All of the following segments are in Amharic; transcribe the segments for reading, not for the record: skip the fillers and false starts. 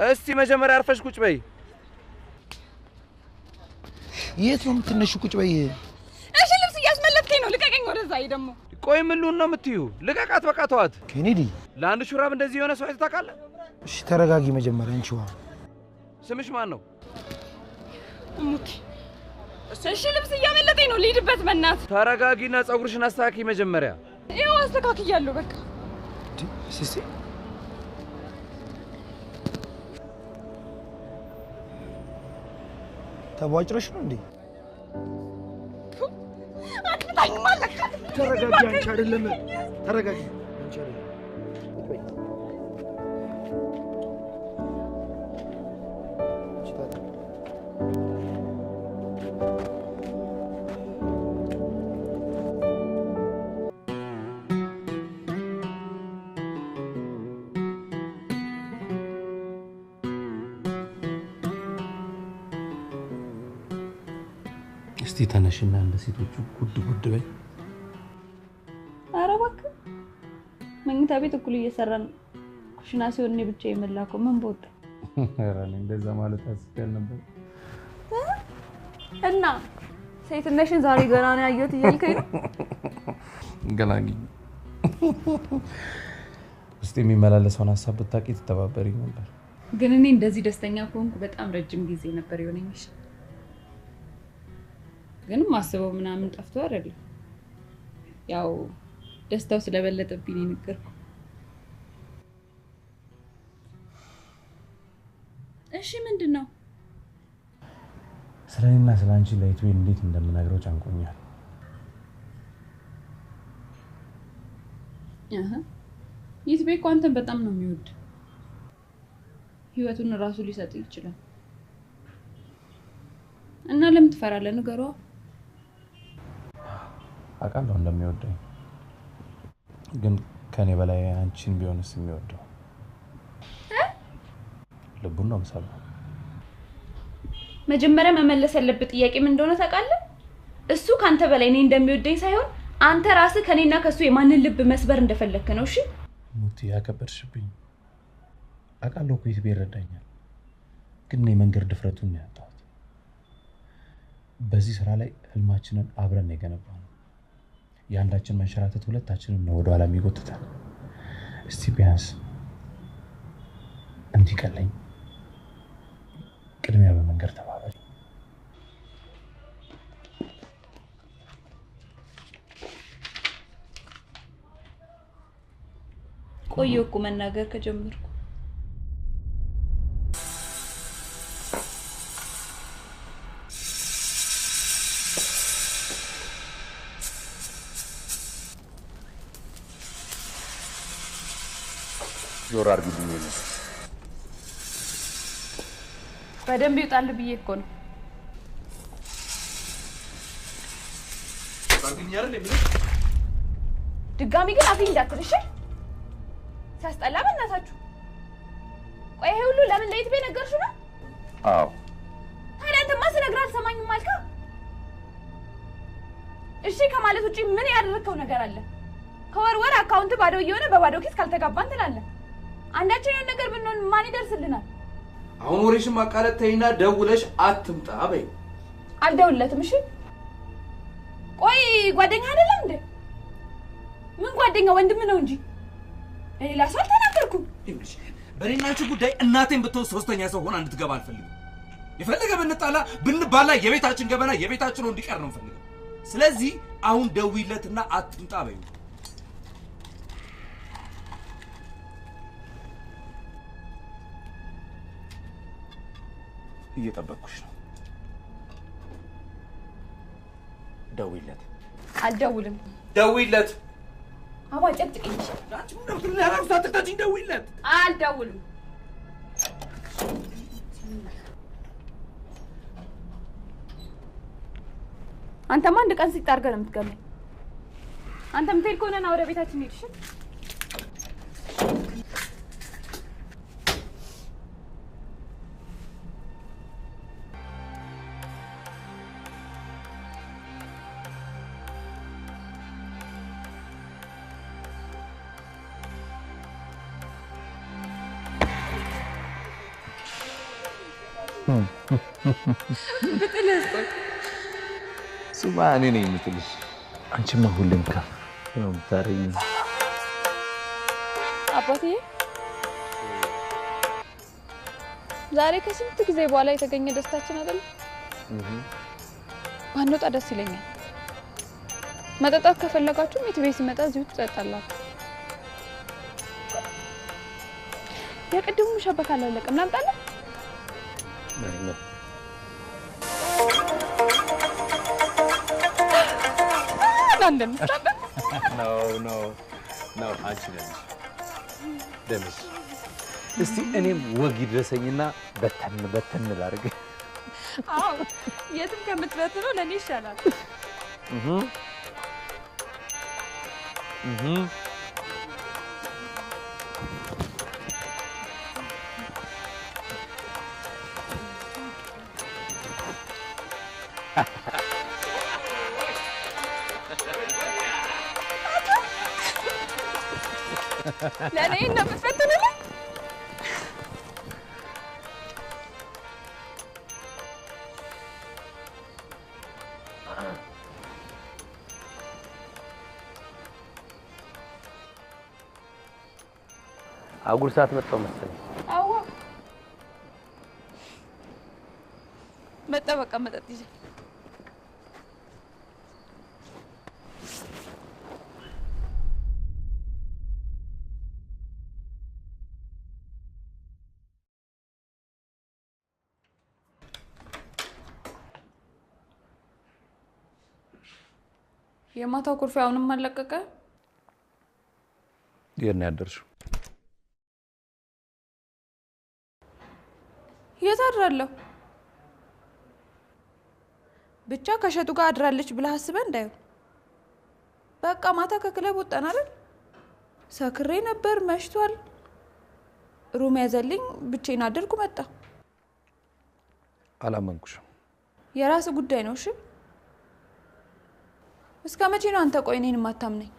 እስቲ መጀመሪያ አርፈሽ ቁጭ በይ የት ነው የምትነሺው ቁጭ በይ እሺ ልብስ እያስመለጥከኝ ነው ልቀቀኝ ወደዛ ይደሞ ቆይ ምን ሉን ነው የምትዩ ልቀቃት በቃ ተዋት ኬኔዲ ለአንድ ሹራብ እንደዚህ የሆነ ሰው አይተታቃለ እሺ ተረጋጊ መጀመሪያ አንቺ ዋ ስምሽ ማን ነው ሙቲ እሺ ልብስ እያመለጠኝ ነው ልሂድበት በእናት ተረጋጊና ጸጉርሽን አስተካኪ መጀመሪያ ይኸው አስተካክያለሁ በቃ ሲሲ ተቧጭረሽ ነው እንዴ አትታኝ ማለት ተረጋጊ አንቺ አይደለም ተረጋጊ አንቺ አይደለም እስቲ ተነሽና እንደ ሴቶቹ ጉድ በይ ኧረ እባክህ መኝታ ቤት እኩል እየሰራን ኩሽና ሲሆን እኔ ብቻ የመላከው ምን ቦጣ ኧረ እኔ እንደዛ ማለት አስቀል ነበር እና ሴትነሽን ዛሬ ገና ነው ያየሁት እያልከኝ ነው ገላጊ እስቲ የሚመላለሰውን ሐሳብ ብታቂ ተተባበሪኝ ነበር ግን እኔ እንደዚህ ደስተኛ ከሆንኩ በጣም ረጅም ጊዜ ነበር የሆነኝሽ ግን ማስበው ምናምን ጠፍቶ አይደለም ያው ደስታው ስለበለጠብኝ ነው ንገርኩ እሺ ምንድነው ስለኔና ስላንቺ ለይቱ እንዴት እንደምናገረው ጫንቆኛል ይስቤ ኳንተን በጣም ነው የሚወድ ህይወቱን ራሱ ሊሰጥ ይችላል እና ለምን ትፈራለህ ንገረው አቃለው እንደሚወደኝ ግን ከኔ በላይ አንቺን ቢሆንስ የሚወደው ልቡን ነው መሰለኝ መጀመሪያ መመለስ ያለበት ጥያቄ ምን እንደሆነ ታውቃለህ እሱ ካንተ በላይ እኔ እንደሚወደኝ ሳይሆን አንተ ራስህ ከኔና ከሱ የማንን ልብ መስበር እንደፈለክ ነው እሺ ሙቲ ያከበርሽብኝ አቃለው እኮ ይስቤ ይረዳኛል ግን እኔ መንገር ድፍረቱን ያጣሁት በዚህ ስራ ላይ ህልማችንን አብረን የገነባነው ያንዳችን መንሸራተት ሁለታችንን ነው ወደ ኋላ የሚጎትተን እስቲ ቢያንስ እንዲቀለኝ ቅድሚያ በመንገር ተባባሪ ቆየሁ እኮ መናገር ከጀመርኩ ዞር አድርግልኝ ነው በደንብ ይውጣል ብዬ እኮ ነው አድርግልኝ አይደል እንዴ ድጋሚ ግን አፍኝ እንዳትልሽ ሳስጠላ በእናታችሁ ቆይ ይሄ ሁሉ ለምን ለይት በነገርሽ ነው አዎ ታዲያ አንተማ ስነግራት ሰማኝም አልካ እሺ ከማለት ውጪ ምን ያደረከው ነገር አለ ከወር አካውንት ባዶ እየሆነ በባዶ ኪስ ካልተጋባን ትላለህ አንዳችን የሆነ ነገር ብንሆን ማን ይደርስልናል አሁን ወሬሽን ማቃለት ተይና ደውለሽ አትምጣ በይ አልደውለትም እሺ ቆይ ጓደኛ አይደለም እንዴ ምን ጓደኛ ወንድም ነው እንጂ ሌላ ሰው ተናገርኩ እንግዲህ በእናንቺ ጉዳይ እናቴን ብትወስ ሶስተኛ ሰው ሆና እንድትገባ አልፈልግም የፈለገ ብንጣላ ብንባላ የቤታችን ገበና የቤታችን ነው እንዲቀር ነው ፈልገው ስለዚህ አሁን ደውይለትና አትምጣ በይ እየጠበቅኩሽ ነው ደውይለት አልደውልም ደውይለት አባ ጨቅጭቅኝ አንቺ ምን ነው ለራሱ አትታጭኝ ደውይለት አልደውልም አንተማ አንድ ቀን ሲጣርገ ነው የምትገለኝ አንተ ምትሄድ ከሆነ ና ወደ ቤታችን ሄድሽ። ብጥልስ ቆይ ስማ እኔ ነኝ የምትልሽ አንቺማ ሁሌም ከፍ ነው የምታረጊኝ። አባቴ ዛሬ ከስንት ጊዜ በኋላ የተገኘ ደስታችን አይደል? ባንወጣ ደስ ይለኛል። መጠጣት ከፈለጋችሁ ቤት ሲመጣ እዚሁ ትጠጣላችሁ። የቅድሙ ሸበካ አላለቀም ላምጣልህ? ለንደን ኖ አንቺ ነሽ ደምስ እስቲ እኔም ወግ ይድረሰኝና በተን ላድርግ። አዎ የትም ከምትበትነው ለኔ ይሻላል። ለኔ እንደምትፈትነው አጉር ሰዓት መጣው መሰለኝ። አዎ በቃ መጠጥ ይዘህ የማታው ኩርፊያ አሁንም አለቀቀ? የት ነው ያደርሽው? የት አድራለሁ? ብቻ ከሸቱ ጋር አድራለች ብለህ አስበህ እንዳይሆን። በቃ ማታ ከክለብ ወጣን አይደል? ሰክሬ ነበር፣ መሽቷል። ሩም ያዘልኝ፣ ብቻዬን አደርኩ መጣ። አላመንኩሽም። የራስ ጉዳይ ነው። እሺ እስከ መቼ ነው አንተ ቆይ እኔን የማታምነኝ?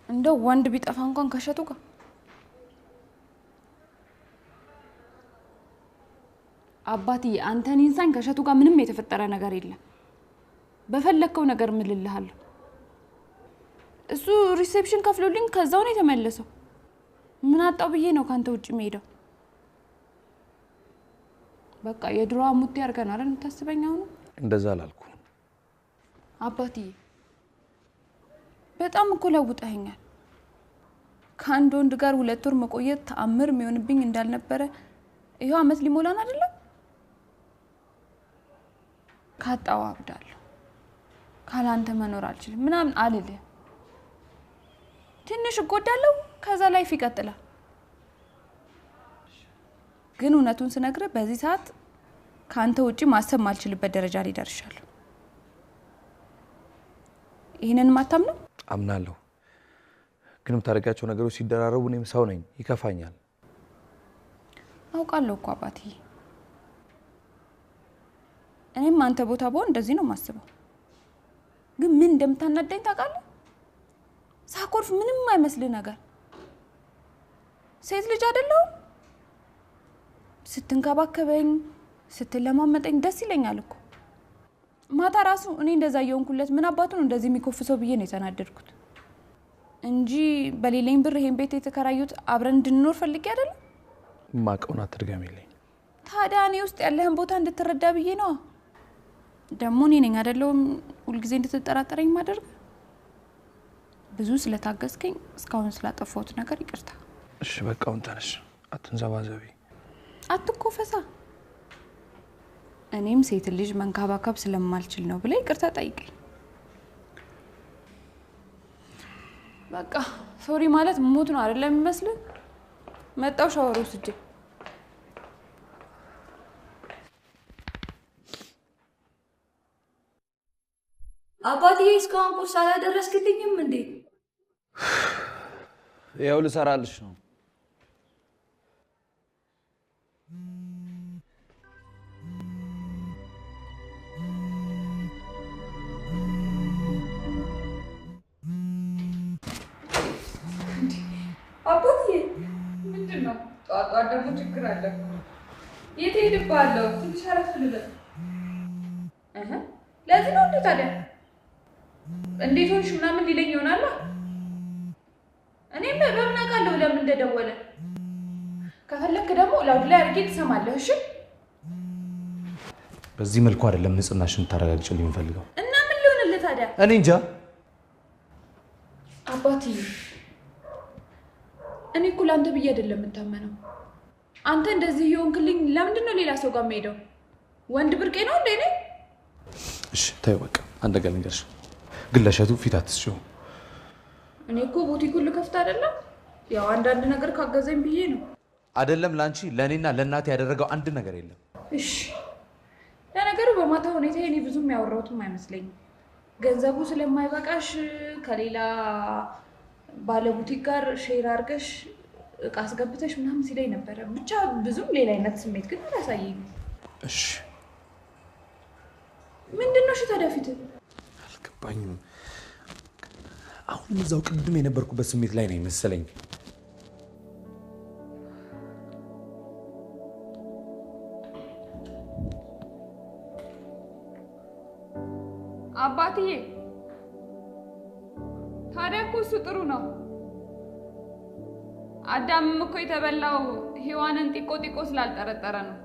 እንደው ወንድ ቢጠፋ እንኳን ከሸቱ ጋር አባትዬ አንተን ኢንሳን ከሸቱ ጋር ምንም የተፈጠረ ነገር የለም። በፈለከው ነገር ምልልሃለሁ። እሱ ሪሴፕሽን ከፍሎልኝ ከዛው ነው የተመለሰው። ምን አጣው ብዬ ነው ካንተ ውጪ መሄደው? በቃ የድሮ አሙት ያርገን አይደል የምታስበኛው ነው? እንደዛ አላልኩ አባትዬ። በጣም እኮ ለውጠኸኛል። ከአንድ ወንድ ጋር 2 ወር መቆየት ተአምር የሚሆንብኝ እንዳልነበረ ይሄው አመት ሊሞላን አይደለም? ካጣው አብዳለሁ። ካላንተ መኖር አልችልም ምናምን አልልህ። ትንሽ እጎዳለሁ፣ ከዛ ላይፍ ይቀጥላል። ግን እውነቱን ስነግርህ በዚህ ሰዓት ካንተ ውጪ ማሰብ ማልችልበት ደረጃ ላይ ደርሻለሁ። ይሄንን ማታምነው? አምናለሁ። ግን የምታደርጋቸው ነገሮች ሲደራረቡ እኔም ሰው ነኝ፣ ይከፋኛል። አውቃለሁ እኮ አባትዬ። እኔም አንተ ቦታ ብሆን እንደዚህ ነው የማስበው። ግን ምን እንደምታናደኝ ታውቃለህ? ሳኮርፍ ምንም አይመስልህ ነገር። ሴት ልጅ አይደለሁም? ስትንከባከበኝ ስትለማመጠኝ ደስ ይለኛል እኮ። ማታ ራሱ እኔ እንደዛ የሆንኩለት ምን አባቱ ነው እንደዚህ የሚኮፍሰው ብዬ ነው የተናደድኩት እንጂ በሌለኝ ብር ይሄን ቤት የተከራዩት አብረን እንድንኖር ፈልጌ አይደለም። ማቀውና አትድገሚልኝ። ታዲያ እኔ ውስጥ ያለህን ቦታ እንድትረዳ ብዬ ነው። ደግሞ እኔ ነኝ አይደለሁም ሁልጊዜ እንድትጠራጠረኝ ማደርግ። ብዙ ስለታገስከኝ እስካሁን ስላጠፋሁት ነገር ይቅርታ። እሺ በቃ አሁን ተነሽ፣ አትንዘባዘቢ። አትኮፈሳ። እኔም ሴት ልጅ መንከባከብ ስለማልችል ነው ብለህ ይቅርታ ጠይቀኝ። በቃ ሶሪ ማለት ሞት ነው አይደለም የሚመስልህ? መጣው ሻወር ወስጄ አባትዬ እስካሁን ቁርስ አላደረስክልኝም እንዴ? ያው ልሰራልሽ ነው። አባትዬ ምንድን ነው? ጠዋት ጠዋት ደግሞ ችግር አለ። የት ሄድብሃለሁ? ትንሽ አረፍ ልበል። ለዚህ ነው እንዴ ታዲያ? እንዴት ሆንሽ ምናምን ሊለኝ ይሆናል። እኔም በምን አውቃለሁ ለምን እንደደወለ። ከፈለክ ደግሞ ላውድ ላይ አድርጌ ትሰማለህ። እሺ በዚህ መልኩ አይደለም ንጽህናሽን ታረጋግጭልኝ የምፈልገው። እና ምን ሊሆንልህ ታዲያ? እኔ እንጃ አባትዬ። እኔ እኮ ለአንተ ብዬ አይደለም የምታመነው። አንተ እንደዚህ ይሆንክልኝ ለምንድን ነው ሌላ ሰው ጋር የምሄደው? ወንድ ብርቄ ነው እንዴ እኔ? እሺ ተይው በቃ። አንድ ነገር ልንገርሽ፣ ግን ለእሸቱ ፊት አትስጪው። እኔ እኮ ቡቲኩን ልከፍት አይደለም፣ ያው አንዳንድ ነገር ካገዘኝ ብዬ ነው። አይደለም ለአንቺ ለእኔና ለእናቴ ያደረገው አንድ ነገር የለም። እሺ ለነገሩ በማታ ሁኔታ እኔ ብዙም ያወራሁትም አይመስለኝም። ገንዘቡ ስለማይበቃሽ ከሌላ ባለቡቲክ ጋር ሼር አድርገሽ እቃ አስገብተሽ ምናምን ሲለኝ ነበረ። ብቻ ብዙም ሌላ አይነት ስሜት ግን አላሳየኝም። እሺ ምንድን ነው? እሺ ታዲያ ፊት አልገባኝም። አሁን እዛው ቅድም የነበርኩበት ስሜት ላይ ነው መሰለኝ። አባትዬ ታዲያ እኮ እሱ ጥሩ ነው። አዳምም እኮ የተበላው ሔዋንን ጢቆ ጢቆ ስላልጠረጠረ ነው።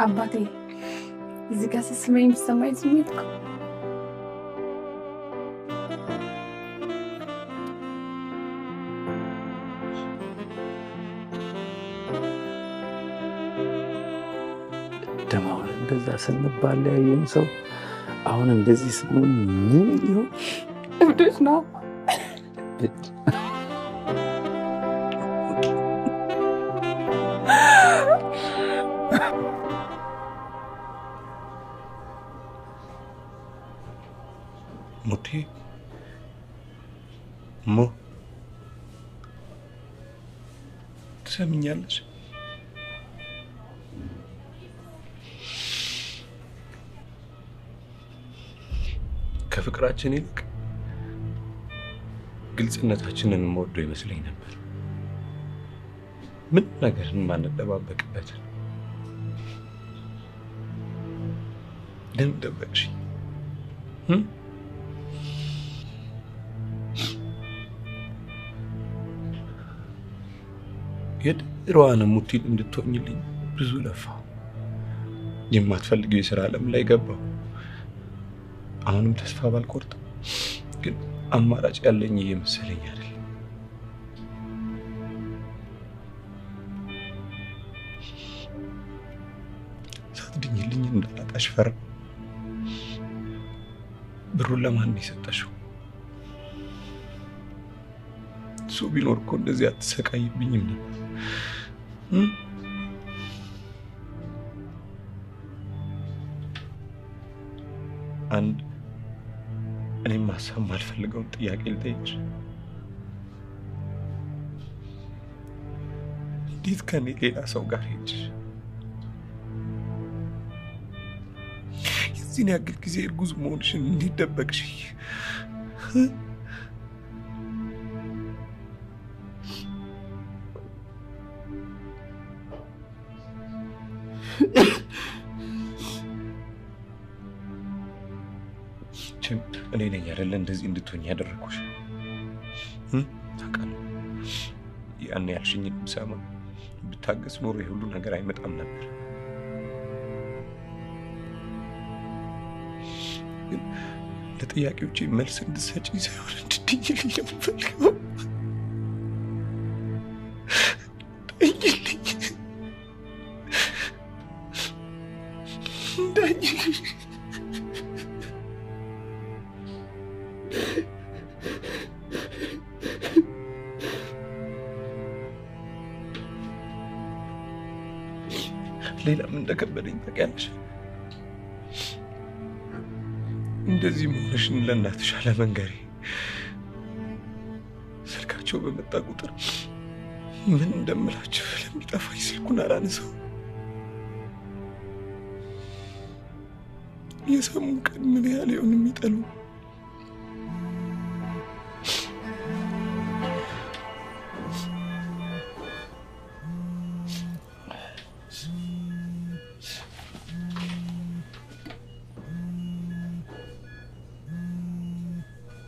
አባቴ እዚህ ጋር ስትስመኝ የሚሰማኝ ስሜት እኮ ደግሞ እንደዛ ስንባል ያየን ሰው አሁን እንደዚህ ስሙን ምን ይሁን እብዶች ነው። ሙቴ ሞ ትሰምኛለሽ? ከፍቅራችን ይልቅ ግልጽነታችንን የምወደው ይመስለኝ ነበር። ምን ነገርን ማንጠባበቅበት ለምን ደበቅሽኝ? የድሮዋን ሙቲን እንድትሆኝልኝ ብዙ ለፋው። የማትፈልጊው የሥራ ዓለም ላይ ገባው። አሁንም ተስፋ ባልቆርጥም ግን አማራጭ ያለኝ እየመሰለኝ አይደል። ሳትድኝልኝ እንዳላጣሽ ፈራ። ብሩን ለማን የሰጠሽው? እሱ ቢኖር እኮ እንደዚህ አትሰቃይብኝም ነበር። አንድ እኔም ማሰብ ማልፈልገውን ጥያቄ ልጠይቅሽ። እንዴት ከኔ ሌላ ሰው ጋር ሄድሽ? የዚህን ያክል ጊዜ እርጉዝ መሆንሽን እንዴት ደበቅሽ? መቼም እኔ ነኝ አይደለ እንደዚህ እንድትሆኝ ያደረኩሽ። ታውቃለህ፣ ያኔ ያልሽኝን ብሰማ ብታገስ ኖሮ የሁሉ ነገር አይመጣም ነበር። ግን ለጥያቄዎቼ መልስ እንድትሰጪኝ ሳይሆን እንድትድኝልኝ የምፈልገው። ዳኝልኝ። ሌላ ምን እንደከበደኝ ታውቂያለሽ? እንደዚህ መሆንሽን ለእናትሽ አለመንገሬ። ስልካቸው በመጣ ቁጥር ምን እንደምላቸው ለሚጠፋኝ ስልኩን አላነሳው። የሰሙ ቀን ምን ያህል ይሆን የሚጠሉ